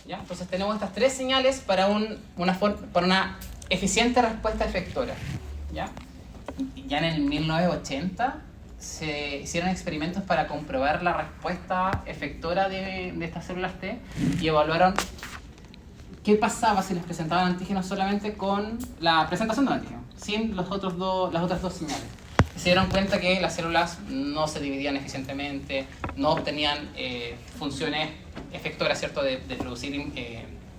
¿Ya? Entonces tenemos estas tres señales para una eficiente respuesta efectora. ¿Ya? Ya en el 1980 se hicieron experimentos para comprobar la respuesta efectora de estas células T y evaluaron qué pasaba si les presentaban antígenos solamente con la presentación del antígeno, sin las otras dos señales. Se dieron cuenta que las células no se dividían eficientemente, no obtenían funciones efectoras, ¿cierto?, de producir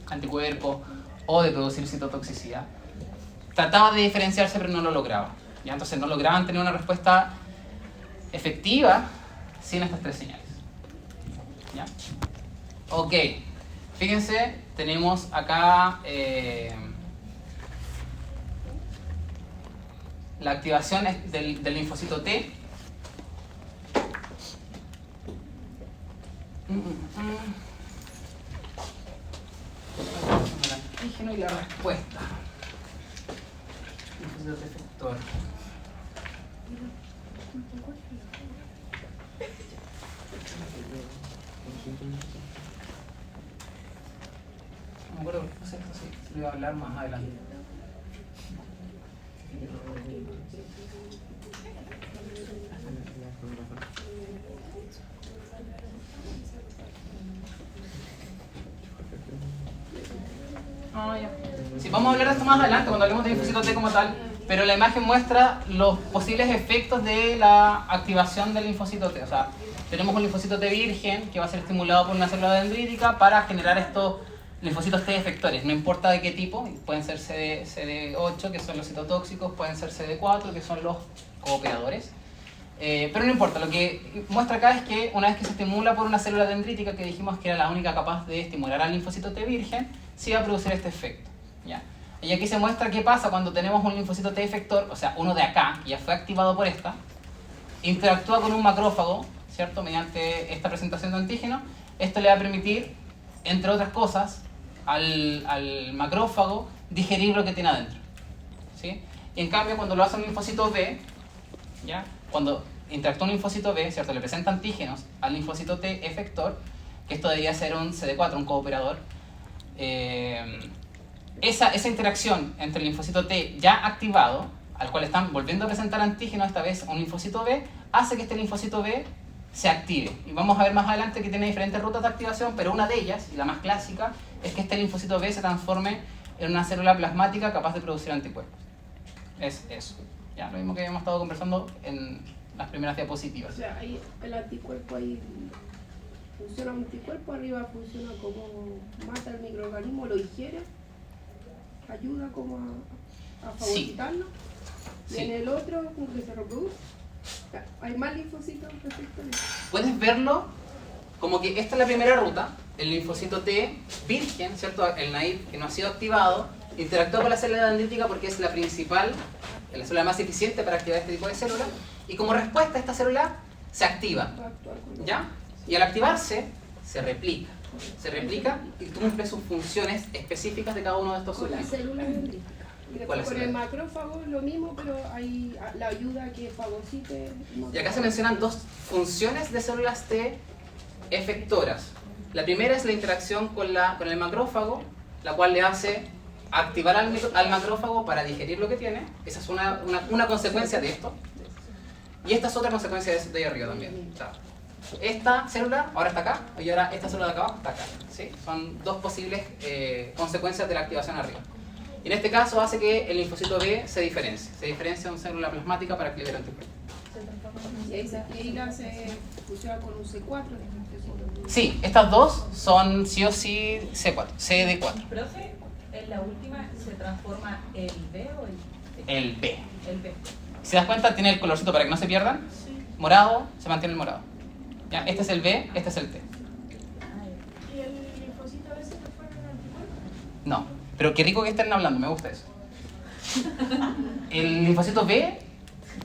anticuerpos o de producir citotoxicidad. Trataba de diferenciarse, pero no lo lograba. ¿Ya? Entonces no lograban tener una respuesta efectiva sin estas tres señales. ¿Ya? Ok, fíjense, tenemos acá la activación del linfocito T. El antígeno y la respuesta. Linfocito T efector. No me acuerdo por qué puse esto, sí, se lo iba a hablar más adelante. Ya. Sí, vamos a hablar de esto más adelante cuando hablemos de linfocito T como tal, pero la imagen muestra los posibles efectos de la activación del linfocito T. O sea, tenemos un linfocito T virgen que va a ser estimulado por una célula dendrítica para generar estos linfocitos T efectores, no importa de qué tipo, pueden ser CD8, que son los citotóxicos, pueden ser CD4, que son los cooperadores. Pero no importa, lo que muestra acá es que una vez que se estimula por una célula dendrítica, que dijimos que era la única capaz de estimular al linfocito T virgen, sí va a producir este efecto. ¿Ya? Y aquí se muestra qué pasa cuando tenemos un linfocito T efector, o sea, uno de acá, que ya fue activado por esta, interactúa con un macrófago, ¿cierto?, mediante esta presentación de antígeno. Esto le va a permitir, entre otras cosas, al macrófago digerir lo que tiene adentro. ¿Sí? Y en cambio, cuando lo hace un linfocito B, ¿ya?, cuando interactúa un linfocito B, ¿cierto?, le presenta antígenos al linfocito T efector, que esto debería ser un CD4, un cooperador, esa interacción entre el linfocito T ya activado, al cual están volviendo a presentar antígenos, esta vez un linfocito B, hace que este linfocito B se active. Y vamos a ver más adelante que tiene diferentes rutas de activación, pero una de ellas, y la más clásica, es que este linfocito B se transforme en una célula plasmática capaz de producir anticuerpos. Es eso. Ya, lo mismo que habíamos estado conversando en las primeras diapositivas. O sea, ahí el anticuerpo ahí funciona un anticuerpo, arriba funciona como mata el microorganismo, lo digiere, ayuda como a fagocitarlo, sí. Y en el otro como que se reproduce. Hay más linfocitos receptores. Puedes verlo como que esta es la primera ruta, el linfocito T virgen, ¿cierto?, el naive que no ha sido activado, interactúa con la célula dendrítica porque es la principal, la célula más eficiente para activar este tipo de célula, y como respuesta esta célula se activa, ¿ya? Y al activarse se replica y cumple sus funciones específicas de cada uno de estos con la subtipos. célula dendrítica. Y después con el macrófago lo mismo, pero hay la ayuda a que fagocite. Y acá se mencionan dos funciones de células T efectoras. La primera es la interacción con el macrófago, la cual le hace activar al macrófago para digerir lo que tiene. Esa es una consecuencia de esto. Y esta es otra consecuencia de ahí arriba también. O sea, esta célula ahora está acá y ahora esta célula de acá abajo está acá. ¿Sí? Son dos posibles consecuencias de la activación arriba. Y en este caso hace que el linfocito B se diferencia de una célula plasmática para que libere anticuerpos. Y ahí la se fusiona con un C4. Sí, estas dos son sí o sí C4, CD4. Profe, en la última se transforma el B o el T? El B. El B. Si te das cuenta, tiene el colorcito para que no se pierdan. Sí. Morado, se mantiene el morado. ¿Ya? Este es el B, este es el T. ¿Y el linfocito B se transforma en anticuerpo? No, pero qué rico que estén hablando, me gusta eso. El linfocito B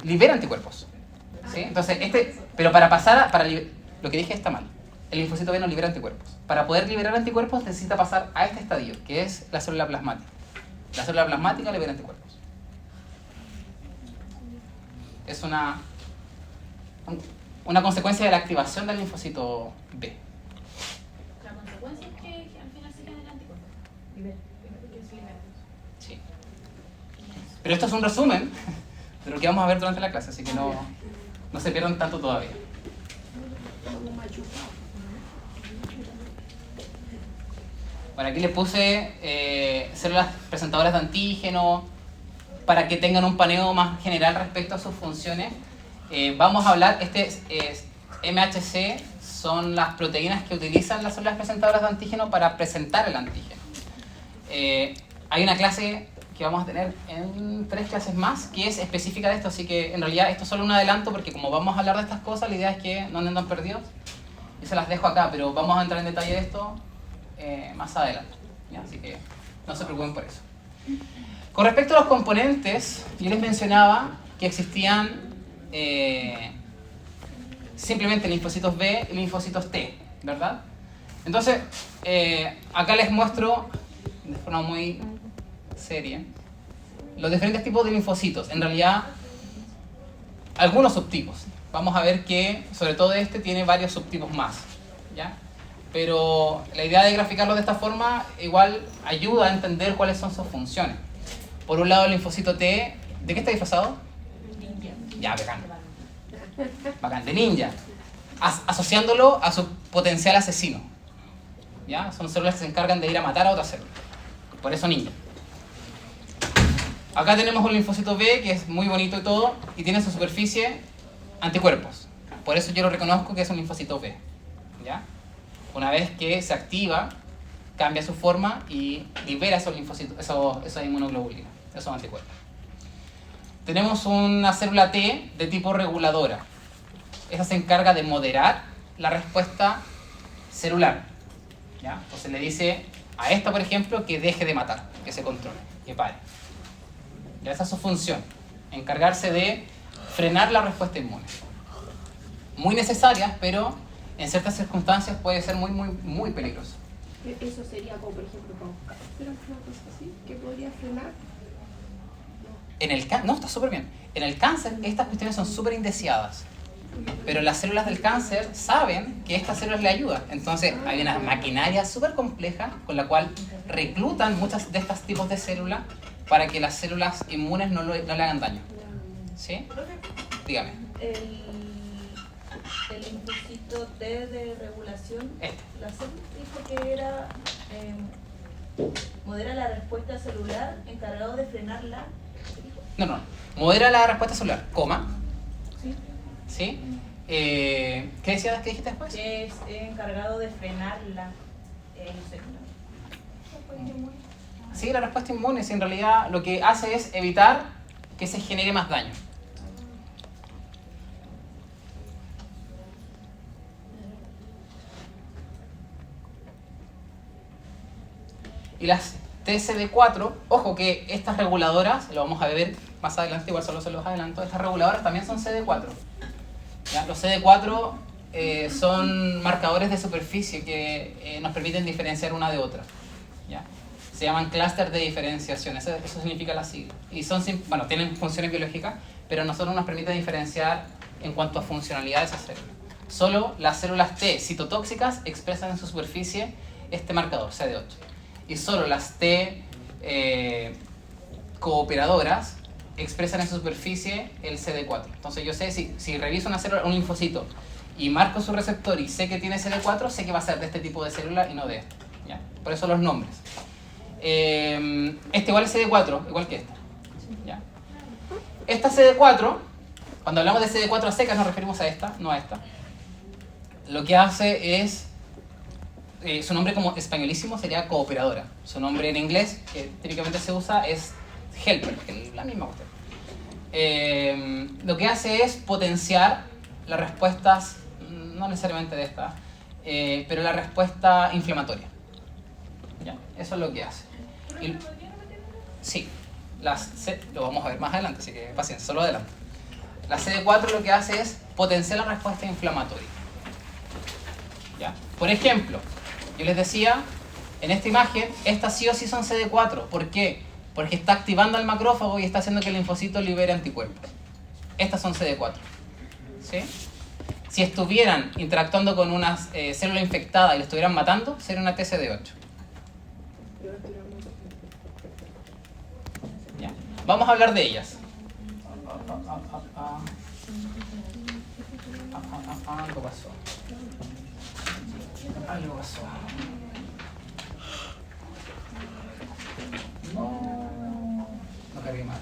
libera anticuerpos. ¿Sí? Entonces, pero para pasar lo que dije está mal. El linfocito B no libera anticuerpos. Para poder liberar anticuerpos necesita pasar a este estadio, que es la célula plasmática. La célula plasmática libera anticuerpos. Es una consecuencia de la activación del linfocito B. La consecuencia es que al final se Pero esto es un resumen de lo que vamos a ver durante la clase, así que no se pierdan tanto todavía. Como machucado. Bueno, aquí les puse células presentadoras de antígeno para que tengan un paneo más general respecto a sus funciones. Vamos a hablar, MHC son las proteínas que utilizan las células presentadoras de antígeno para presentar el antígeno. Hay una clase que vamos a tener en 3 clases más que es específica de esto, así que en realidad esto es solo un adelanto porque como vamos a hablar de estas cosas, la idea es que no anden tan perdidos y se las dejo acá, pero vamos a entrar en detalle de esto más adelante, ¿ya? Así que no se preocupen por eso. Con respecto a los componentes, yo les mencionaba que existían simplemente linfocitos B y linfocitos T, ¿verdad? Entonces, acá les muestro de forma muy seria los diferentes tipos de linfocitos. En realidad, algunos subtipos. Vamos a ver que, sobre todo este, tiene varios subtipos más, ¿ya? Pero la idea de graficarlo de esta forma igual ayuda a entender cuáles son sus funciones. Por un lado, el linfocito T, ¿de qué está disfrazado? Ninja. Ya, bacán. Bacán, de ninja. Asociándolo a su potencial asesino. ¿Ya? Son células que se encargan de ir a matar a otra célula. Por eso ninja. Acá tenemos un linfocito B que es muy bonito y todo, y tiene en su superficie anticuerpos. Por eso yo lo reconozco que es un linfocito B. ¿Ya? Una vez que se activa, cambia su forma y libera esos linfocitos, esos inmunoglobulinas, esos anticuerpos. Tenemos una célula T de tipo reguladora. Esa se encarga de moderar la respuesta celular. ¿Ya? Entonces le dice a esta, por ejemplo, que deje de matar, que se controle, que pare. ¿Ya? Esa es su función, encargarse de frenar la respuesta inmune. Muy necesarias, pero en ciertas circunstancias puede ser muy, muy, muy peligroso. Eso sería como, por ejemplo, con cáncer, una cosa así, que podría frenar. No, está súper bien. En el cáncer, estas cuestiones son súper indeseadas. Pero las células del cáncer saben que estas células le ayudan. Entonces, hay una maquinaria súper compleja con la cual reclutan muchas de estos tipos de células para que las células inmunes no le hagan daño. ¿Sí? Dígame. El linfocito T de regulación, Este. la célula dijo que era modera la respuesta celular, encargado de frenarla. No. Modera la respuesta celular, coma. Sí. ¿Sí? ¿Qué decías que dijiste después? Que es encargado de frenarla celular. Sí, la respuesta inmune, si en realidad lo que hace es evitar que se genere más daño. Y las TCD4, ojo que estas reguladoras, lo vamos a ver más adelante, igual solo se los adelanto, estas reguladoras también son CD4. ¿Ya? Los CD4 son marcadores de superficie que nos permiten diferenciar una de otra. ¿Ya? Se llaman clúster de diferenciación, eso significa la sigla. Y tienen funciones biológicas, pero a nosotros nos permite diferenciar en cuanto a funcionalidad de esas células. Solo las células T citotóxicas expresan en su superficie este marcador, CD8. Y solo las T cooperadoras expresan en su superficie el CD4. Entonces yo sé, si reviso una célula, un linfocito, y marco su receptor y sé que tiene CD4, sé que va a ser de este tipo de célula y no de esta. ¿Ya? Por eso los nombres. Este igual es CD4, igual que este. ¿Ya? Esta CD4, cuando hablamos de CD4 a secas nos referimos a esta, no a esta. Lo que hace es, su nombre como españolísimo sería cooperadora. Su nombre en inglés, que típicamente se usa, es helper, que es la misma cuestión. Lo que hace es potenciar las respuestas, no necesariamente de esta, pero la respuesta inflamatoria. ¿Ya? Eso es lo que hace. Sí, lo vamos a ver más adelante, así que paciencia, solo adelante. La CD4 lo que hace es potenciar la respuesta inflamatoria. ¿Ya? Por ejemplo, yo les decía, en esta imagen, estas sí o sí son CD4. ¿Por qué? Porque está activando al macrófago y está haciendo que el linfocito libere anticuerpos. Estas son CD4. ¿Sí? Si estuvieran interactuando con una célula infectada y la estuvieran matando, sería una TCD8. ¿Ya? Vamos a hablar de ellas. Algo pasó. Algo pasó. No cargué mal.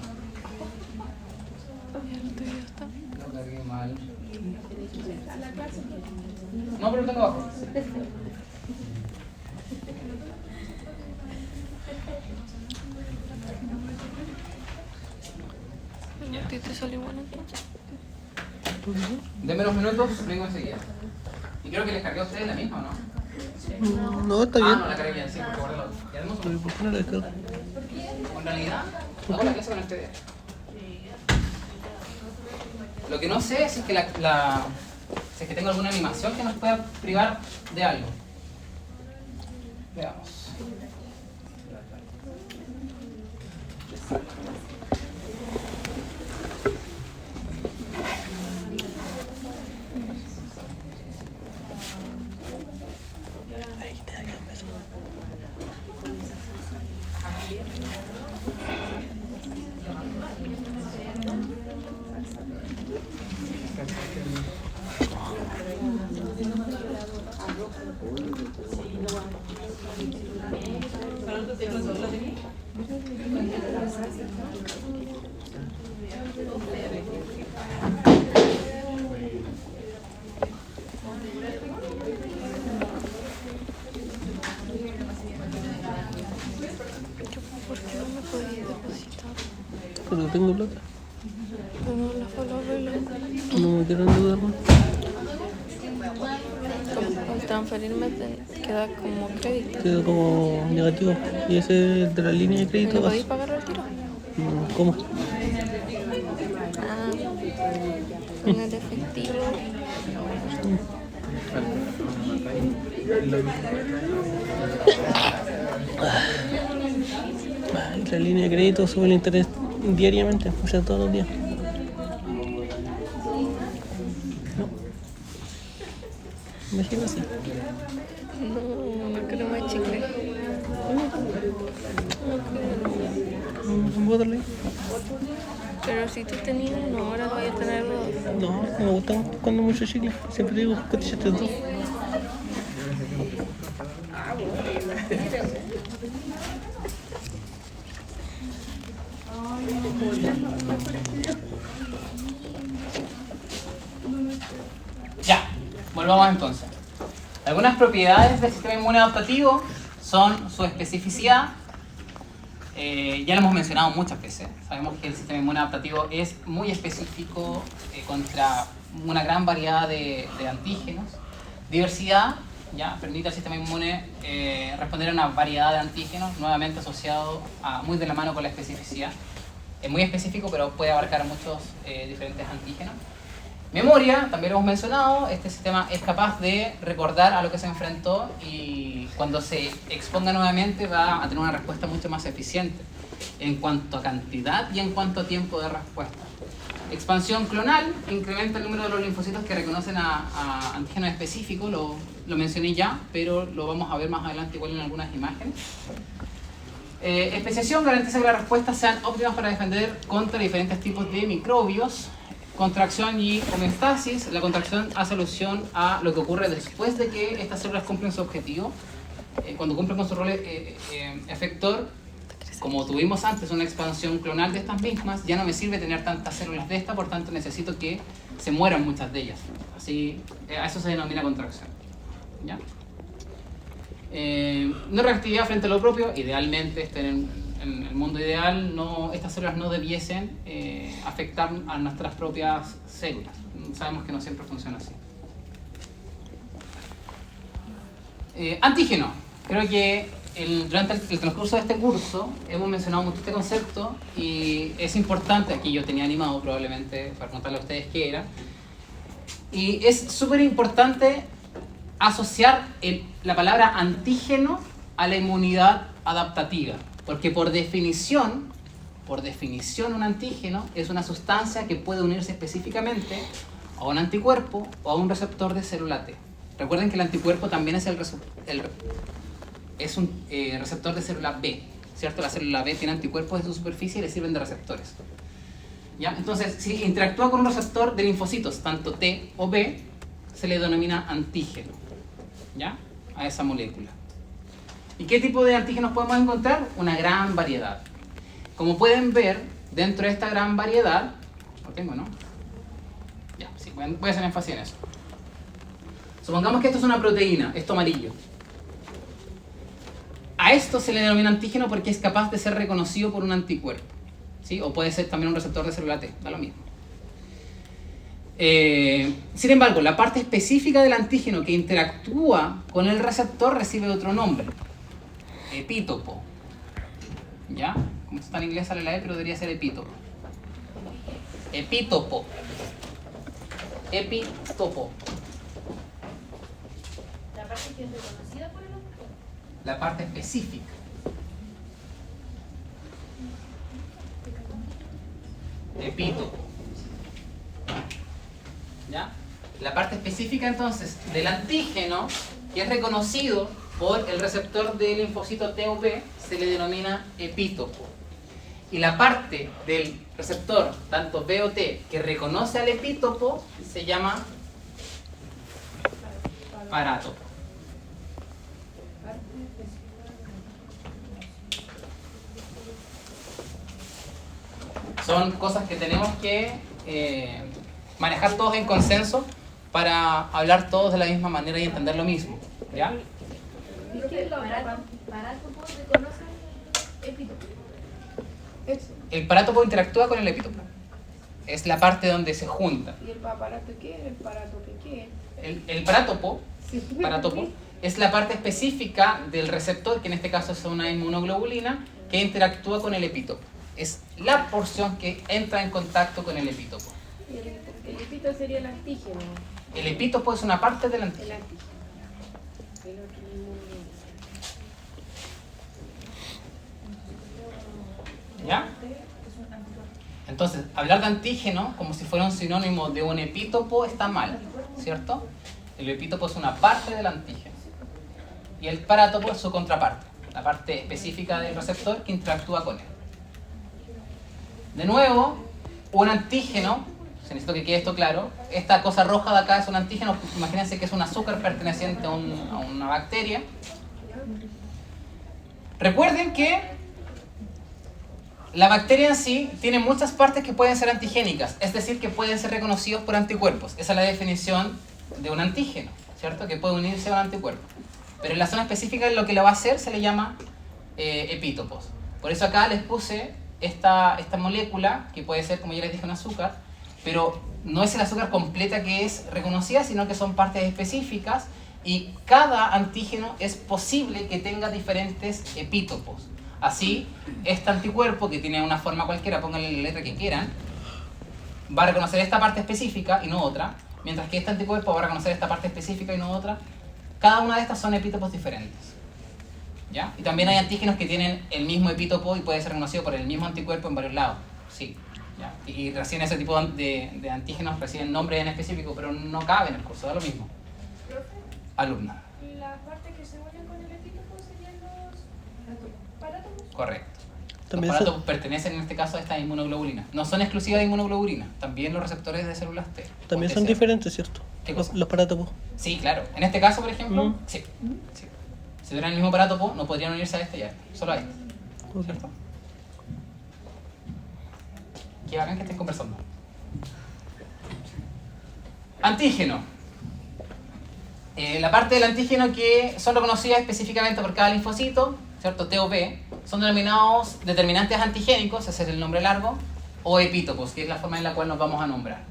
No cargué mal. No, pero lo tengo abajo. ¿A ti te salió bueno entonces? Denme unos minutos, vengo enseguida. Y creo que les cargué a ustedes la misma, ¿o no? No, está bien. No la cargué bien, sí, porque guardé la otra. Ya demos Pero ¿por qué no la descargas? En realidad, hago la clase con el PDF. Lo que no sé es si es que si es que tengo alguna animación que nos pueda privar de algo. Veamos. ¿Por qué no me podías depositar? Pero tengo plata. Pero no la fue la vela. No me quiero endeudar más. Al transferirme queda como crédito. Quedo como negativo. Y ese es de la línea de ¿Y crédito. no podéis pagar al tiro? ¿Cómo? Ah, en el efectivo. La línea de crédito sube el interés diariamente, o sea, todos los días. No. Me sigo así. No quiero más chicle. Bótalo ahí. Pero si tú tenías uno, ahora voy a tener dos. No, no me gusta cuando mucho chicle. Siempre digo que te echaste dos. Ya, volvamos entonces. Algunas propiedades del sistema inmune adaptativo son su especificidad. Ya lo hemos mencionado muchas veces. Sabemos que el sistema inmune adaptativo es muy específico contra una gran variedad de antígenos. Diversidad, ya permite al sistema inmune responder a una variedad de antígenos, nuevamente asociado muy de la mano con la especificidad. Es muy específico, pero puede abarcar muchos diferentes antígenos. Memoria, también lo hemos mencionado, este sistema es capaz de recordar a lo que se enfrentó y cuando se exponga nuevamente va a tener una respuesta mucho más eficiente en cuanto a cantidad y en cuanto a tiempo de respuesta. Expansión clonal, incrementa el número de los linfocitos que reconocen a antígenos específicos, lo mencioné ya, pero lo vamos a ver más adelante igual en algunas imágenes. Especiación garantiza que las respuestas sean óptimas para defender contra diferentes tipos de microbios. Contracción y homeostasis. La contracción hace alusión a lo que ocurre después de que estas células cumplen su objetivo. Cuando cumplen con su rol efector, como tuvimos antes una expansión clonal de estas mismas, ya no me sirve tener tantas células de esta, por tanto necesito que se mueran muchas de ellas. Así, a eso se denomina contracción. ¿Ya? No reactividad frente a lo propio, idealmente en el mundo ideal estas células no debiesen afectar a nuestras propias células. Sabemos que no siempre funciona así. Antígeno. Creo que durante el transcurso de este curso hemos mencionado mucho este concepto y es importante, aquí yo tenía animado probablemente para contarle a ustedes qué era, y es súper importante asociar la palabra antígeno a la inmunidad adaptativa, porque por definición un antígeno es una sustancia que puede unirse específicamente a un anticuerpo o a un receptor de célula T. Recuerden que el anticuerpo también es un receptor de célula B, ¿cierto? La célula B tiene anticuerpos en su superficie y le sirven de receptores. ¿Ya? Entonces, si interactúa con un receptor de linfocitos, tanto T o B, se le denomina antígeno, ¿ya? A esa molécula. ¿Y qué tipo de antígenos podemos encontrar? Una gran variedad. Como pueden ver, dentro de esta gran variedad, lo tengo, ¿no? Ya, sí, voy a hacer énfasis en eso. Supongamos que esto es una proteína, esto amarillo. A esto se le denomina antígeno porque es capaz de ser reconocido por un anticuerpo, ¿sí? O puede ser también un receptor de célula T, da lo mismo. Sin embargo, la parte específica del antígeno que interactúa con el receptor recibe otro nombre, epítopo. ¿Ya? Como está en inglés sale la E, pero debería ser epítopo. Epítopo. Epítopo. La parte que es reconocida por el otro. La parte específica. Epítopo. ¿Ya? La parte específica entonces del antígeno que es reconocido por el receptor del linfocito T o B se le denomina epítopo. Y la parte del receptor, tanto B o T, que reconoce al epítopo se llama parátopo. Son cosas que tenemos que manejar todos en consenso para hablar todos de la misma manera y entender lo mismo. ¿Ya? ¿Y qué es la otra parte? Parátopo reconoce epítopo. Eso. El parátopo interactúa con el epítopo. Es la parte donde se junta. ¿Y el aparato qué es? ¿El aparato qué es? El parátopo, Sí. parátopo es la parte específica del receptor, que en este caso es una inmunoglobulina, que interactúa con el epítopo. Es la porción que entra en contacto con el epítopo. Y el epito sería el antígeno. El epítopo es una parte del El antígeno. antígeno. El otro inmunoglobulina. ¿Ya? Entonces, hablar de antígeno como si fuera un sinónimo de un epítopo está mal, ¿cierto? El epítopo es una parte del antígeno. Y el parátopo es su contraparte, la parte específica del receptor que interactúa con él. De nuevo, un antígeno, necesito que quede esto claro, esta cosa roja de acá es un antígeno, imagínense que es un azúcar perteneciente a una bacteria. Recuerden que la bacteria en sí tiene muchas partes que pueden ser antigénicas, es decir, que pueden ser reconocidos por anticuerpos. Esa es la definición de un antígeno, ¿cierto? Que puede unirse a un anticuerpo. Pero en la zona específica lo que lo va a hacer se le llama epítopos. Por eso acá les puse esta molécula, que puede ser, como ya les dije, un azúcar, pero no es el azúcar completa que es reconocida, sino que son partes específicas y cada antígeno es posible que tenga diferentes epítopos. Así, este anticuerpo, que tiene una forma cualquiera, pónganle la letra que quieran, va a reconocer esta parte específica y no otra, mientras que este anticuerpo va a reconocer esta parte específica y no otra. Cada una de estas son epítopos diferentes. ¿Ya? Y también hay antígenos que tienen el mismo epítopo y puede ser reconocido por el mismo anticuerpo en varios lados. Sí. ¿Ya? Y recién ese tipo de antígenos reciben nombres en específico, pero no cabe en el curso, da lo mismo. Profe, Alumna. la parte que se unen con el epítopo serían los parátomos. Correcto. Los También parátomos pertenecen en este caso a esta inmunoglobulina. No son exclusivas de inmunoglobulina, también los receptores de células T. también o son TCA. diferentes, ¿cierto? ¿Qué Los, cosa? los parátomos. Sí, claro. En este caso, por ejemplo, Mm. sí. Si tuvieran el mismo parátopo, no podrían unirse a este y a este, solo a este. Ok. ¿Cierto? Qué bacán que estén conversando. Antígeno. La parte del antígeno que son reconocidas específicamente por cada linfocito, ¿cierto? T o B, son denominados determinantes antigénicos, ese es el nombre largo, o epítopos, que es la forma en la cual nos vamos a nombrar.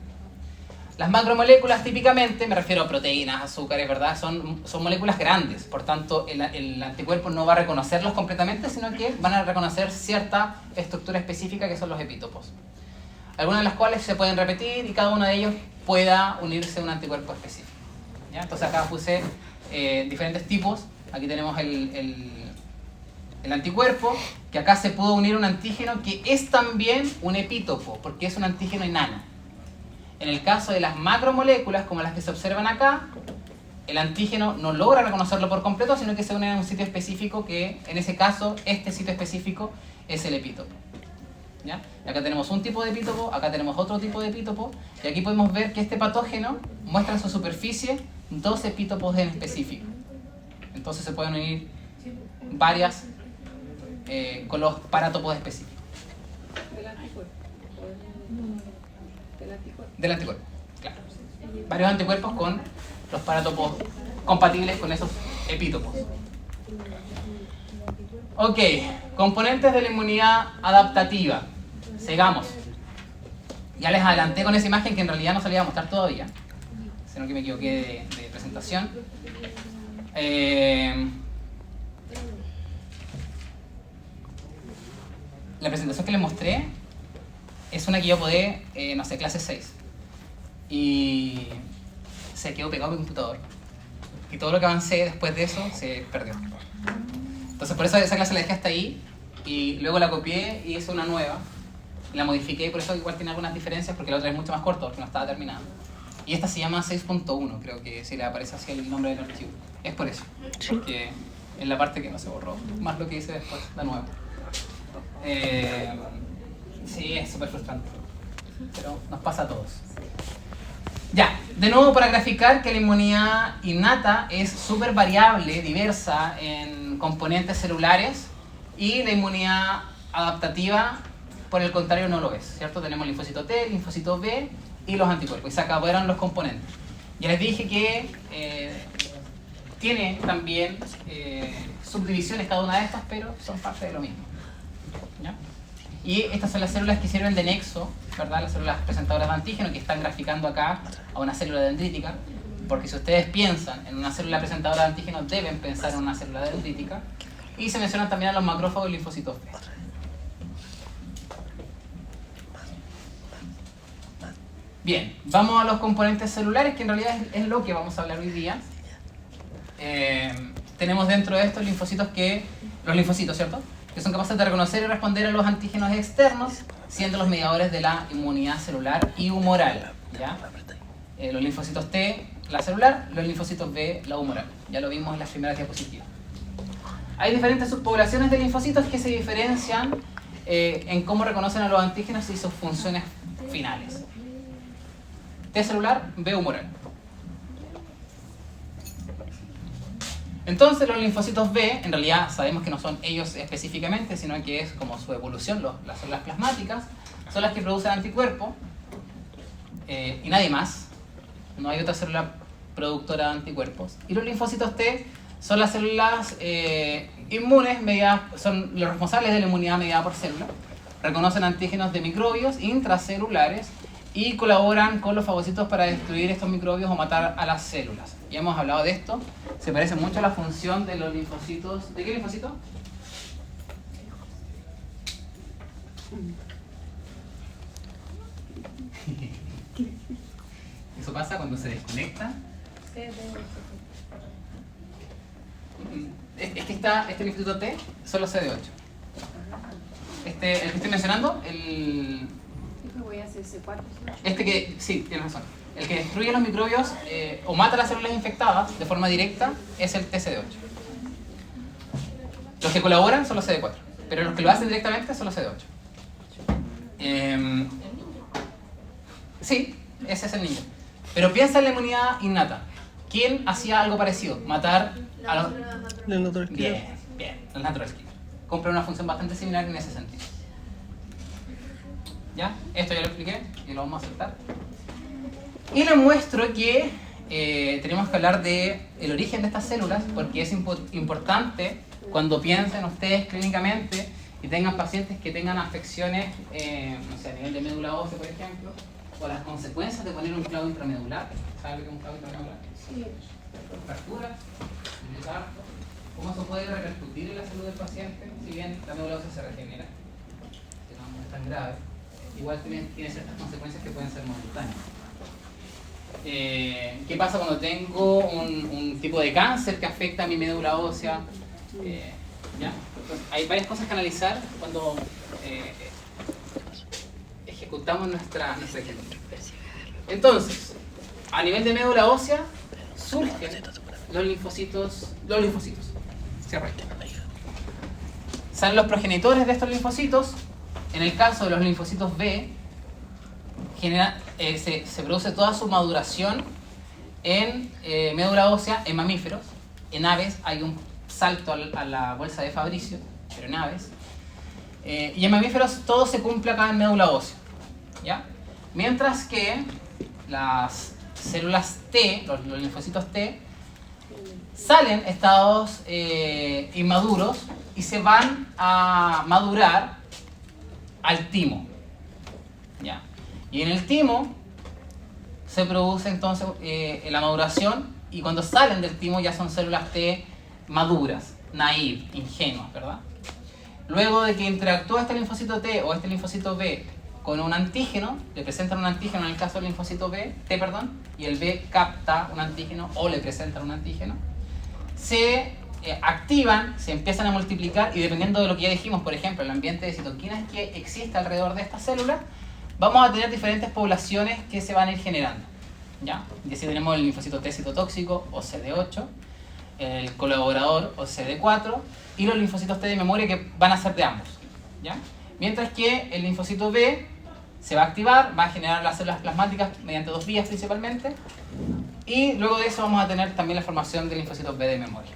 Las macromoléculas típicamente, me refiero a proteínas, azúcares, ¿verdad? Son moléculas grandes, por tanto el anticuerpo no va a reconocerlos completamente, sino que van a reconocer cierta estructura específica que son los epítopos. Algunas de las cuales se pueden repetir y cada uno de ellos pueda unirse a un anticuerpo específico. ¿Ya? Entonces acá puse diferentes tipos. Aquí tenemos el anticuerpo, que acá se pudo unir a un antígeno que es también un epítopo, porque es un antígeno enano. En el caso de las macromoléculas, como las que se observan acá, el antígeno no logra reconocerlo por completo, sino que se une a un sitio específico que, en ese caso, este sitio específico es el epítopo. ¿Ya? Acá tenemos un tipo de epítopo, acá tenemos otro tipo de epítopo, y aquí podemos ver que este patógeno muestra en su superficie 2 epítopos en específico. Entonces se pueden unir varias con los paratopos específicos. Del anticuerpo. Del anticuerpo. Del anticuerpo, claro. Varios anticuerpos con los paratopos compatibles con esos epítopos. Ok, componentes de la inmunidad adaptativa. Sigamos. Ya les adelanté con esa imagen que en realidad no se la iba a mostrar todavía, sino que me equivoqué de presentación. La presentación que les mostré es una que yo podé, no sé, clase 6. Y se quedó pegado en mi computador. Y todo lo que avancé después de eso se perdió. Entonces por eso esa clase la dejé hasta ahí. Y luego la copié y hice una nueva. Y la modifiqué y por eso igual tiene algunas diferencias porque la otra es mucho más corta porque no estaba terminada. Y esta se llama 6.1, creo que si le aparece así el nombre del archivo. Es por eso. Porque es la parte que no se borró. Más lo que hice después, de nuevo. Sí, es súper frustrante. Pero nos pasa a todos. Ya, de nuevo para graficar que la inmunidad innata es súper variable, diversa en componentes celulares y la inmunidad adaptativa, por el contrario, no lo es, ¿cierto? Tenemos linfocito T, linfocito B y los anticuerpos, y se acabaron los componentes. Ya les dije que tiene también subdivisiones cada una de estas, pero son parte de lo mismo. ¿Ya? Y estas son las células que sirven de nexo, ¿verdad? Las células presentadoras de antígeno que están graficando acá a una célula dendrítica, porque si ustedes piensan en una célula presentadora de antígeno, deben pensar en una célula dendrítica. Y se mencionan también a los macrófagos y linfocitos B. Bien, vamos a los componentes celulares, que en realidad es lo que vamos a hablar hoy día. Tenemos dentro de estos linfocitos los linfocitos, ¿cierto? Que son capaces de reconocer y responder a los antígenos externos, siendo los mediadores de la inmunidad celular y humoral. ¿Ya? Los linfocitos T, la celular, los linfocitos B, la humoral. Ya lo vimos en las primeras diapositivas. Hay diferentes subpoblaciones de linfocitos que se diferencian en cómo reconocen a los antígenos y sus funciones finales. T celular, B humoral. Entonces los linfocitos B, en realidad sabemos que no son ellos específicamente, sino que es como su evolución, las células plasmáticas, son las que producen anticuerpos y nadie más. No hay otra célula productora de anticuerpos. Y los linfocitos T son las células inmunes, son los responsables de la inmunidad mediada por célula. Reconocen antígenos de microbios intracelulares y colaboran con los fagocitos para destruir estos microbios o matar a las células. Ya hemos hablado de esto. Se parece mucho a la función de los linfocitos. ¿De qué linfocito? Eso pasa cuando se desconecta. Es que este linfocito T son los CD8. El que estoy mencionando, Voy a hacer C4. sí, tienes razón. El que destruye los microbios o mata las células infectadas de forma directa es el TCD8. Los que colaboran son los CD4, pero los que lo hacen directamente son los CD8. Sí, ese es el niño. Pero piensa en la inmunidad innata. ¿Quién hacía algo parecido? Matar a los... El natural killer. Bien, el natural killer. Cumple una función bastante similar en ese sentido. ¿Ya? Esto ya lo expliqué y lo vamos a saltar. Y les muestro que tenemos que hablar del origen de estas células porque es importante cuando piensen ustedes clínicamente y tengan pacientes que tengan afecciones, no sé, a nivel de médula ósea, por ejemplo, o las consecuencias de poner un clavo intramedular. ¿Saben lo que es un clavo intramedular? Sí. Fracturas, infarto. ¿Cómo eso puede repercutir en la salud del paciente? Si bien la médula ósea se regenera, que no es tan grave, igual tiene ciertas consecuencias que pueden ser momentáneas. ¿Qué pasa cuando tengo un tipo de cáncer que afecta a mi médula ósea? ¿Ya? Entonces, hay varias cosas que analizar cuando ejecutamos nuestra ejecución. Entonces, a nivel de médula ósea, surgen los linfocitos. Cierra ahí. Salen los progenitores de estos linfocitos. En el caso de los linfocitos B, se produce toda su maduración en médula ósea en mamíferos. En aves hay un salto a la bolsa de Fabricio, pero en aves. Y en mamíferos todo se cumple acá en médula ósea, ¿ya? Mientras que las células T, los linfocitos T, salen estados inmaduros y se van a madurar al timo, ¿ya? Y en el timo se produce entonces la maduración, y cuando salen del timo ya son células T maduras, naive, ingenuas, ¿verdad? Luego de que interactúa este linfocito T o este linfocito B con un antígeno, le presentan un antígeno en el caso del linfocito T, y el B capta un antígeno o le presentan un antígeno, se activan, se empiezan a multiplicar, y dependiendo de lo que ya dijimos, por ejemplo, el ambiente de citoquinas que existe alrededor de estas células, vamos a tener diferentes poblaciones que se van a ir generando, ¿ya? Y así tenemos el linfocito T citotóxico o CD8, el colaborador o CD4, y los linfocitos T de memoria que van a ser de ambos, ¿ya? Mientras que el linfocito B se va a activar, va a generar las células plasmáticas mediante dos vías principalmente, y luego de eso vamos a tener también la formación de linfocitos B de memoria,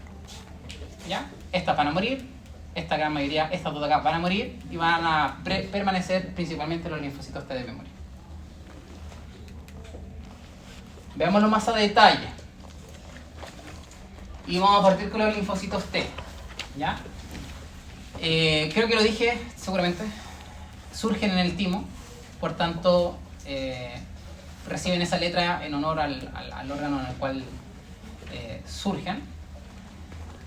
¿ya? Estas van a morir, esta gran mayoría, estas dos de acá van a morir, y van a permanecer principalmente los linfocitos T de memoria. Veámoslo más a detalle. Y vamos a partir con los linfocitos T, ¿ya? Creo que lo dije, seguramente. Surgen en el timo, por tanto, reciben esa letra en honor al órgano en el cual surgen.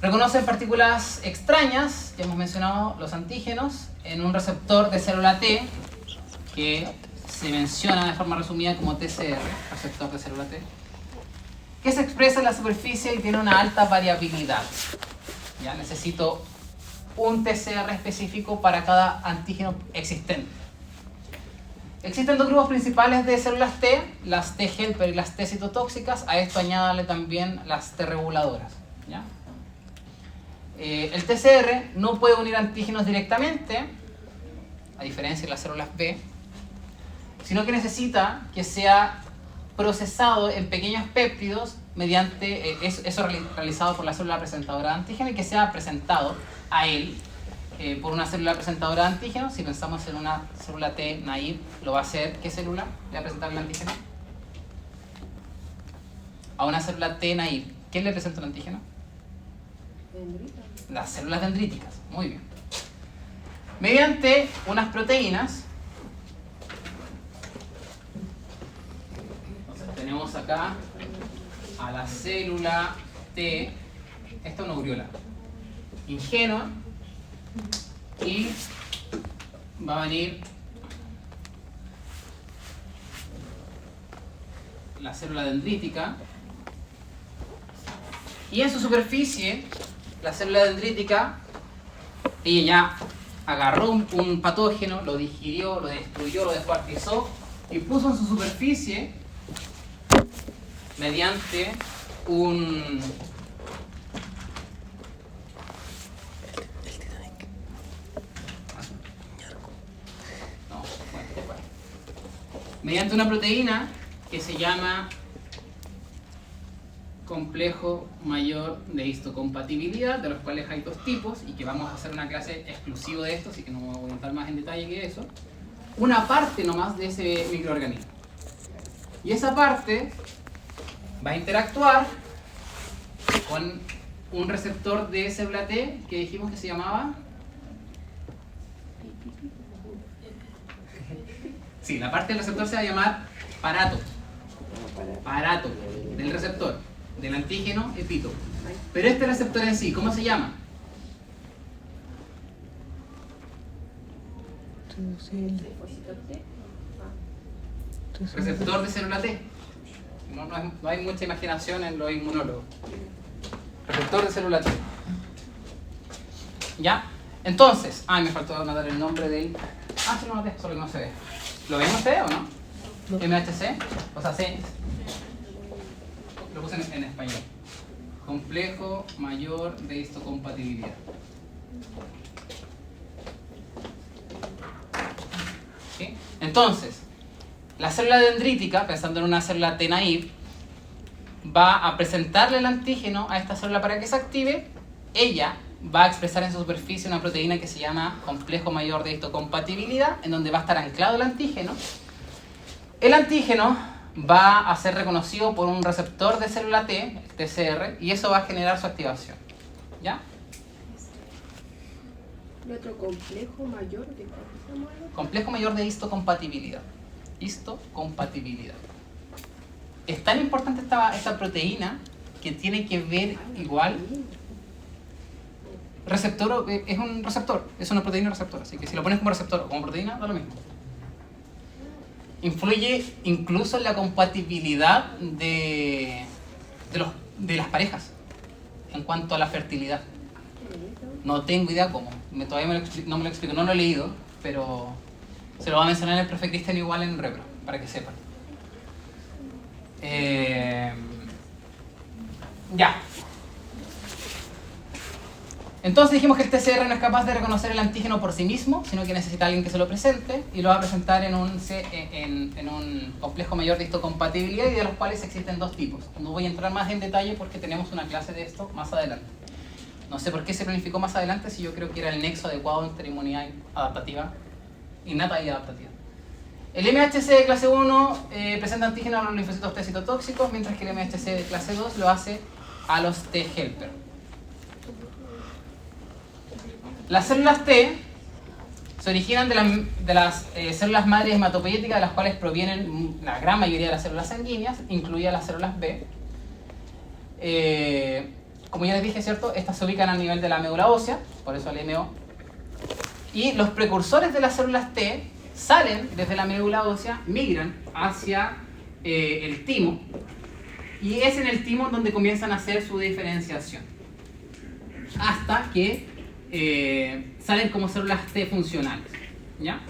Reconocen partículas extrañas, ya hemos mencionado los antígenos, en un receptor de célula T, que se menciona de forma resumida como TCR, receptor de célula T, que se expresa en la superficie y tiene una alta variabilidad. Ya necesito un TCR específico para cada antígeno existente. Existen dos grupos principales de células T, las T helper y las T citotóxicas. A esto añádale también las T reguladoras, ¿ya? El TCR no puede unir antígenos directamente, a diferencia de las células B, sino que necesita que sea procesado en pequeños péptidos mediante eso realizado por la célula presentadora de antígeno, y que sea presentado a él por una célula presentadora de antígeno. Si pensamos en una célula T naive, lo va a hacer. ¿Qué célula le va a presentar el antígeno? A una célula T naive, ¿quién le presenta el antígeno? Dendrita. Las células dendríticas. Muy bien. Mediante unas proteínas. Entonces tenemos acá a la célula T, esta es una ureola ingenua, y va a venir la célula dendrítica, y en su superficie la célula dendrítica, ella ya agarró un patógeno, lo digirió, lo destruyó, lo descuartizó y puso en su superficie mediante mediante una proteína que se llama complejo mayor de histocompatibilidad, de los cuales hay dos tipos, y que vamos a hacer una clase exclusiva de esto, así que no me voy a entrar más en detalle que eso. Una parte nomás de ese microorganismo. Y esa parte va a interactuar con un receptor de célula T que dijimos que se llamaba... Sí, la parte del receptor se va a llamar parato. Parato del receptor, del antígeno epítopo. Pero este receptor en sí, ¿cómo se llama? Receptor de célula T. No hay mucha imaginación en los inmunólogos. Receptor de célula T. ¿Ya? Entonces, me faltó anotar el nombre del... sí lo noté, solo que no se ve. ¿Lo ven ustedes o no? MHC, o sea, C. ¿Lo puse en español. Complejo mayor de histocompatibilidad. ¿Sí? Entonces, la célula dendrítica, pensando en una célula T naive, va a presentarle el antígeno a esta célula para que se active. Ella va a expresar en su superficie una proteína que se llama complejo mayor de histocompatibilidad, en donde va a estar anclado el antígeno. El antígeno va a ser reconocido por un receptor de célula T, el TCR, y eso va a generar su activación. ¿Ya? ¿Y otro complejo mayor de cuál estamos hablando? Complejo mayor de histocompatibilidad. Histocompatibilidad. Es tan importante esta proteína que tiene que ver igual. Receptor es un receptor, es una proteína receptora, así que si lo pones como receptor o como proteína, da lo mismo. Influye incluso en la compatibilidad de las parejas en cuanto a la fertilidad. No tengo idea cómo, todavía no me lo explico, no lo he leído, pero se lo va a mencionar el profe Cristian igual en Repro, para que sepan. Ya. Entonces dijimos que el TCR no es capaz de reconocer el antígeno por sí mismo, sino que necesita a alguien que se lo presente, y lo va a presentar en un complejo mayor de histocompatibilidad, y de los cuales existen dos tipos. No voy a entrar más en detalle porque tenemos una clase de esto más adelante. No sé por qué se planificó más adelante si yo creo que era el nexo adecuado entre inmunidad adaptativa, innata y adaptativa. El MHC de clase 1 presenta antígeno a los linfocitos T citotóxicos, mientras que el MHC de clase 2 lo hace a los T helper. Las células T se originan de las células madres hematopoyéticas, de las cuales provienen la gran mayoría de las células sanguíneas, incluidas las células B. Como ya les dije, ¿cierto? Estas se ubican a nivel de la médula ósea, por eso el MO. Y los precursores de las células T salen desde la médula ósea, migran hacia el timo, y es en el timo donde comienzan a hacer su diferenciación, hasta que salen como células T funcionales. ¿Ya?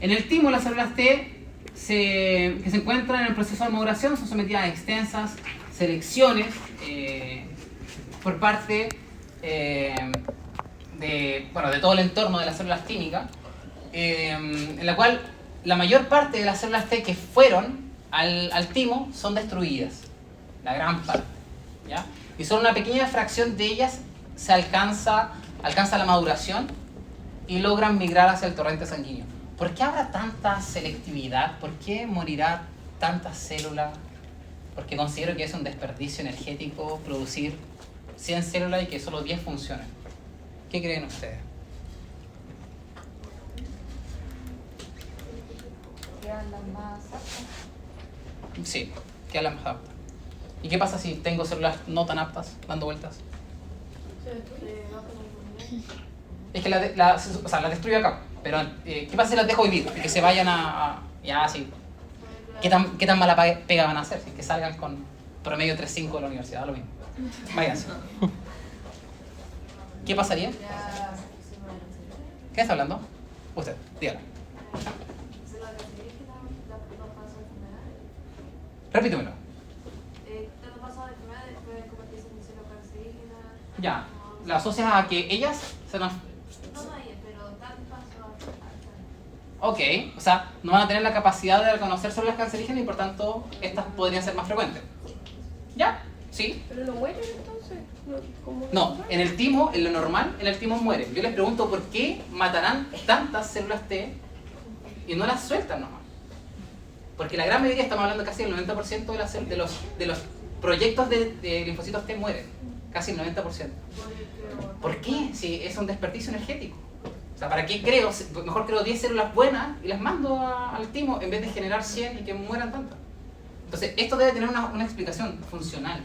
En el timo, las células T que se encuentran en el proceso de maduración son sometidas a extensas selecciones por parte de todo el entorno de las células tímicas, en la cual la mayor parte de las células T que fueron al timo son destruidas, la gran parte, ¿ya? Y solo una pequeña fracción de ellas se alcanza la maduración y logran migrar hacia el torrente sanguíneo. ¿Por qué habrá tanta selectividad? ¿Por qué morirá tantas células? Porque considero que es un desperdicio energético producir 100 células y que solo 10 funcionen. ¿Qué creen ustedes? Quedan las más aptas. Sí, quedan las más aptas. ¿Y qué pasa si tengo células no tan aptas dando vueltas? Es que las destruyo acá, pero ¿qué pasa si las dejo vivir? Y que se vayan ya así. ¿Qué tan mala pega van a hacer? Que salgan con promedio 3.5 de la universidad, lo mismo. Váyanse. ¿Qué pasaría? ¿Qué está hablando? Usted, dígalo. Repítemelo. Ya, ¿la asocias a que ellas se nos... Ok, o sea, no van a tener la capacidad de reconocer células cancerígenas y por tanto estas podrían ser más frecuentes. ¿Ya? ¿Sí? ¿Pero no mueren entonces? No, en el timo, en lo normal, en el timo mueren. Yo les pregunto por qué matarán tantas células T y no las sueltan nomás. Porque la gran mayoría, estamos hablando casi del 90% de los proyectos de linfocitos T mueren. Casi el 90%. ¿Por qué? Si es un desperdicio energético. O sea, ¿para qué creo? Mejor creo 10 células buenas y las mando al timo en vez de generar 100 y que mueran tantas. Entonces, esto debe tener una explicación funcional.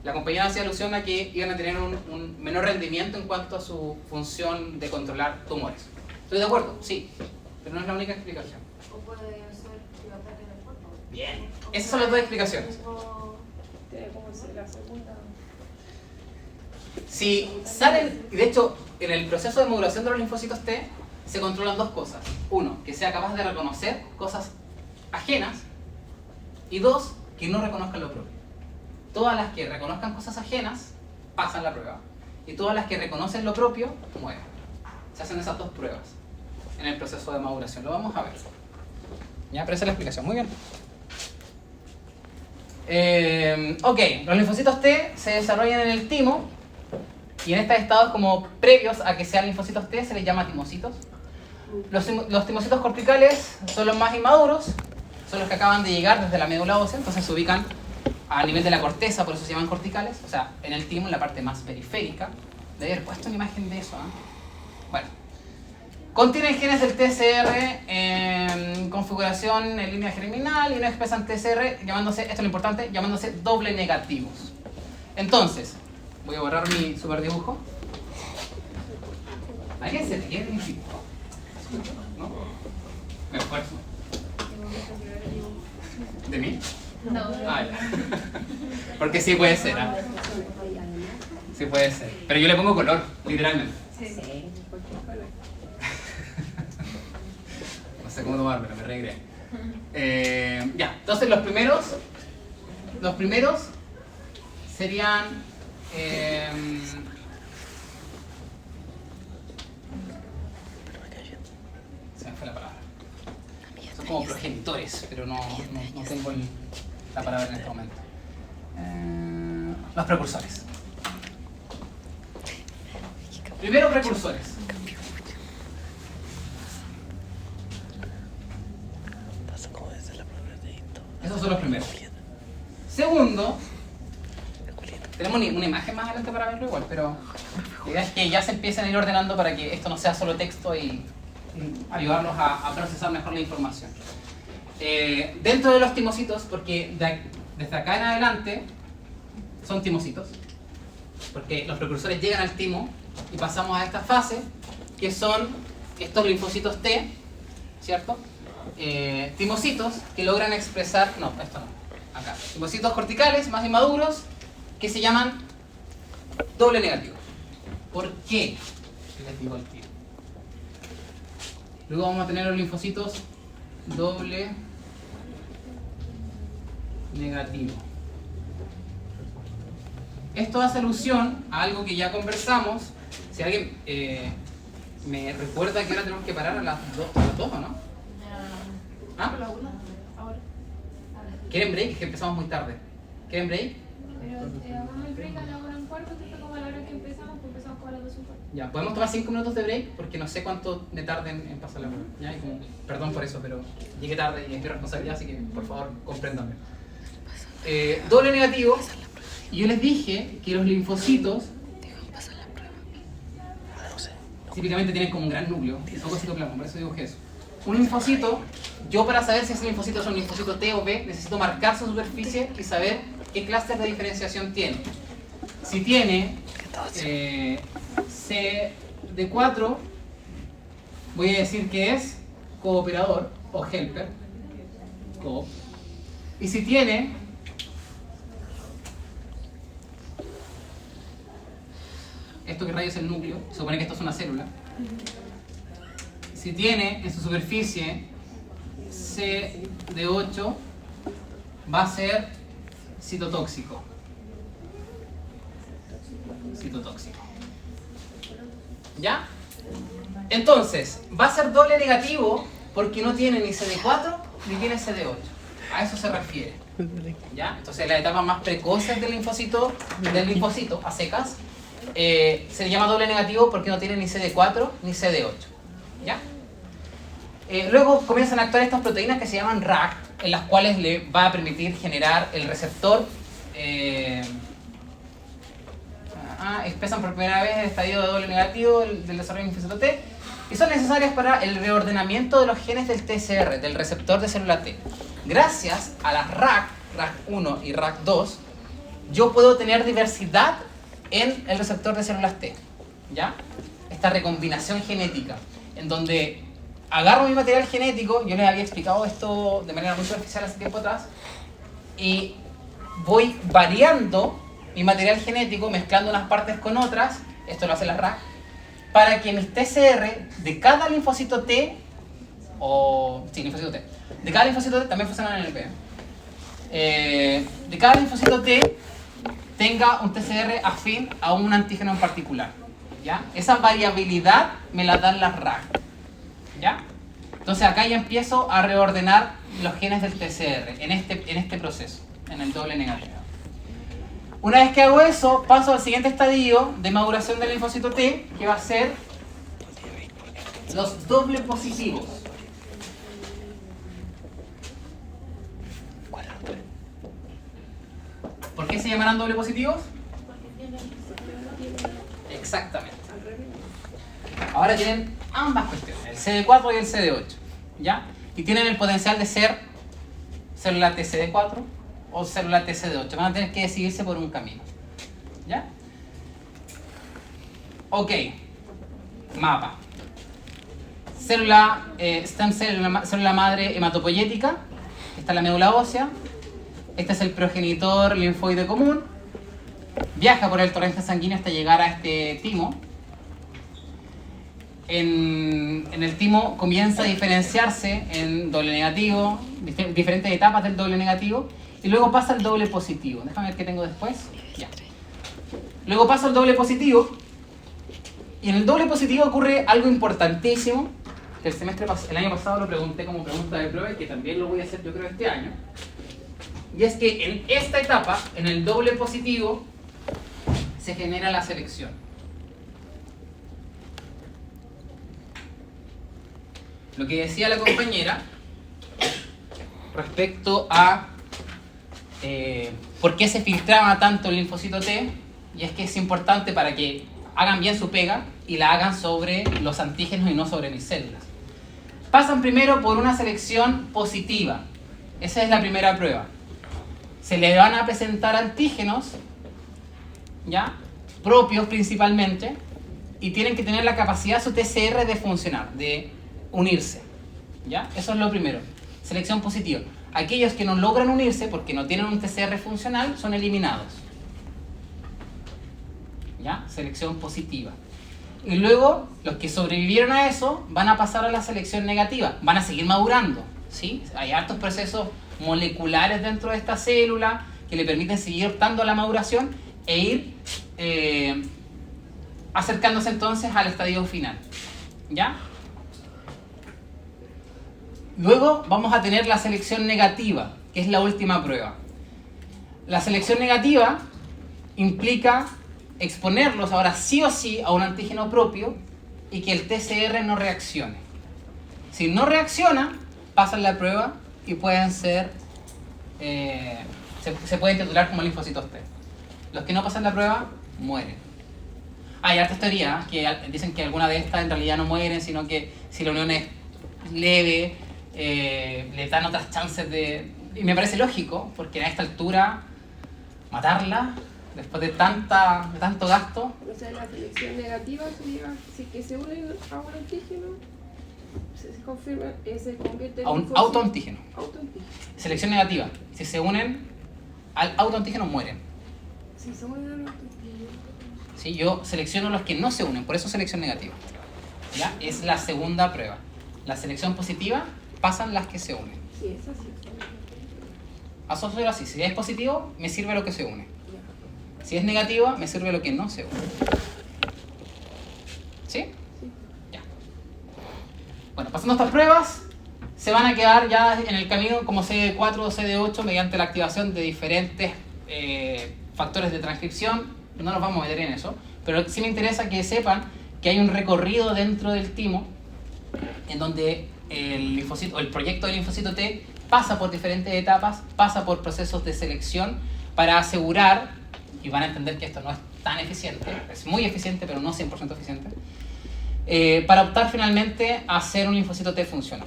La compañía hacía alusión a que iban a tener un menor rendimiento en cuanto a su función de controlar tumores. ¿Estoy de acuerdo? Sí, pero no es la única explicación. O puede ser ataque del cuerpo. Bien, esas son las dos explicaciones. Tiene como ser la segunda. Si salen, y de hecho, en el proceso de modulación de los linfocitos T se controlan dos cosas. Uno, que sea capaz de reconocer cosas ajenas, Y 2, que no reconozcan lo propio. Todas las que reconozcan cosas ajenas pasan la prueba. Y todas las que reconocen lo propio mueren. Se hacen esas 2 pruebas en el proceso de maduración. Lo vamos a ver. Ya, pero esa es la explicación. Muy bien. Ok, los linfocitos T se desarrollan en el timo. Y en estos estados como previos a que sean linfocitos T se les llama timocitos. Los timocitos corticales son los más inmaduros, son los que acaban de llegar desde la médula ósea, entonces se ubican a nivel de la corteza, por eso se llaman corticales, o sea, en el timo, en la parte más periférica. Debe haber puesto una imagen de eso, ¿eh? Bueno. Contienen genes del TCR en configuración en línea germinal y no expresan TCR, llamándose, esto es lo importante, llamándose doble negativos. Entonces, voy a borrar mi super dibujo. ¿Alguien se ríe de mi dibujo? ¿No? Me esfuerzo. ¿De mí? No. Ah, ya. Porque sí puede ser, ¿ah? Sí puede ser. Pero yo le pongo color, literalmente. No sé cómo tomármelo, me regré. Ya, entonces los primeros serían se me fue la palabra. Son como progenitores, pero no tengo la palabra en este momento. Los precursores. Primero, precursores. Esos son los primeros. Segundo, tenemos una imagen más adelante para verlo igual, pero la idea es que ya se empiecen a ir ordenando para que esto no sea solo texto y ayudarnos a procesar mejor la información. Dentro de los timocitos, porque desde acá en adelante son timocitos, porque los precursores llegan al timo y pasamos a esta fase, que son estos linfocitos T, ¿cierto? Timocitos que logran expresar, no, esto no, acá, timocitos corticales más inmaduros que se llaman doble negativo. ¿Por qué? Les digo al tiro. Luego vamos a tener los linfocitos doble negativo. Esto hace alusión a algo que ya conversamos. Si alguien me recuerda que ahora tenemos que parar a las 2, ¿o no? ¿Ah? ¿Quieren break? Es que empezamos muy tarde. ¿Quieren break? Pero hagamos el break a la 1:15, que fue como a la hora que empezamos, pues empezamos como a las 2:15. Ya, podemos tomar 5 minutos de break porque no sé cuánto me tarden en pasar la prueba. ¿Ya? Y como, perdón por eso, pero llegué tarde y es mi responsabilidad, así que por favor compréndanme. Doble negativo. Y yo les dije que los linfocitos típicamente tienen como un gran núcleo, son citoplasma, por eso dibujé eso. Un linfocito, yo para saber si ese linfocito es un linfocito T o B, necesito marcar su superficie y saber qué clases de diferenciación tiene. Si tiene CD4, voy a decir que es cooperador o helper, coop. Y si tiene esto que rayos es el núcleo, se supone que esto es una célula. Si tiene en su superficie CD8, va a ser citotóxico. Citotóxico. ¿Ya? Entonces, va a ser doble negativo porque no tiene ni CD4 ni tiene CD8. A eso se refiere. ¿Ya? Entonces, las etapas más precoces del linfocito a secas, se le llama doble negativo porque no tiene ni CD4 ni CD8. ¿Ya? Luego comienzan a actuar estas proteínas que se llaman RAC, en las cuales le va a permitir generar el receptor. Expresan por primera vez el estadio de doble negativo del desarrollo del linfocito T y son necesarias para el reordenamiento de los genes del TCR, del receptor de célula T. Gracias a las RAC, RAC1 y RAC2, yo puedo tener diversidad en el receptor de células T, ¿ya? Esta recombinación genética, en donde agarro mi material genético, yo les había explicado esto de manera muy superficial hace tiempo atrás, y voy variando mi material genético, mezclando unas partes con otras, esto lo hace la RAC, para que mis TCR de cada linfocito T, linfocito T, de cada linfocito T también funcionan en el P. de cada linfocito T tenga un TCR afín a un antígeno en particular. ¿Ya? Esa variabilidad me la dan las RAG. ¿Ya? Entonces acá ya empiezo a reordenar los genes del TCR en este proceso, en el doble negativo. Una vez que hago eso, paso al siguiente estadio de maduración del linfocito T, que va a ser los doble positivos. ¿Por qué se llamarán doble positivos? Exactamente. Ahora tienen ambas cuestiones, el CD4 y el CD8, ¿ya? Y tienen el potencial de ser célula TCD4 o célula TCD8. Van a tener que decidirse por un camino, ¿ya? Ok, mapa. Célula stem cell, célula madre hematopoyética. Esta es la médula ósea. Este es el progenitor linfoide común. Viaja por el torrente sanguíneo hasta llegar a este timo. En el timo comienza a diferenciarse en doble negativo, diferentes etapas del doble negativo, y luego pasa al doble positivo. Déjame ver qué tengo después. Ya. Luego pasa al doble positivo, y en el doble positivo ocurre algo importantísimo, que el año pasado lo pregunté como pregunta de prueba, y que también lo voy a hacer yo creo este año. Y es que en esta etapa, en el doble positivo, se genera la selección. Lo que decía la compañera respecto a por qué se filtraba tanto el linfocito T, y es que es importante para que hagan bien su pega y la hagan sobre los antígenos y no sobre mis células. Pasan primero por una selección positiva. Esa es la primera prueba. Se le van a presentar antígenos, ¿ya? Propios principalmente, y tienen que tener la capacidad su TCR de funcionar, de unirse, ¿ya? Eso es lo primero. Selección positiva. Aquellos que no logran unirse porque no tienen un TCR funcional son eliminados, ¿ya? Selección positiva. Y luego los que sobrevivieron a eso van a pasar a la selección negativa, van a seguir madurando, ¿sí? Hay hartos procesos moleculares dentro de esta célula que le permiten seguir optando a la maduración e ir acercándose entonces al estadio final, ¿ya? Luego vamos a tener la selección negativa, que es la última prueba. La selección negativa implica exponerlos ahora sí o sí a un antígeno propio y que el TCR no reaccione. Si no reacciona, pasan la prueba y pueden ser, se pueden titular como linfocitos T. Los que no pasan la prueba, mueren. Hay hartas teorías que dicen que alguna de estas en realidad no mueren, sino que si la unión es leve, le dan otras chances de... Y me parece lógico, porque a esta altura matarla, después de tanto gasto... O sea, la selección negativa sería si que se unen a un antígeno, se confirma, se convierte en a un linfocito. autoantígeno. Autoantígeno. Selección negativa. Si se unen al autoantígeno, mueren. Si se unen al autoantígeno. ¿Sí? Yo selecciono los que no se unen, por eso selección negativa. ¿Ya? Es la segunda prueba. La selección positiva, pasan las que se unen. Sí, es así. Asocio así. Si es positivo, me sirve lo que se une. Si es negativa, me sirve lo que no se une. ¿Sí? Ya. Bueno, pasando estas pruebas, se van a quedar ya en el camino como CD4 o CD8 mediante la activación de diferentes factores de transcripción. No nos vamos a meter en eso, pero sí me interesa que sepan que hay un recorrido dentro del timo en donde el proyecto del linfocito T pasa por diferentes etapas, pasa por procesos de selección para asegurar, y van a entender que esto no es tan eficiente, es muy eficiente pero no 100% eficiente, para optar finalmente a ser un linfocito T funcional,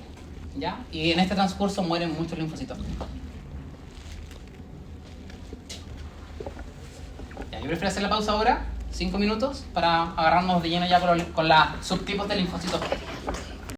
¿ya? Y en este transcurso mueren muchos linfocitos T. Ya, yo prefiero hacer la pausa ahora, 5 minutos, para agarrarnos de lleno ya con los subtipos de linfocitos T.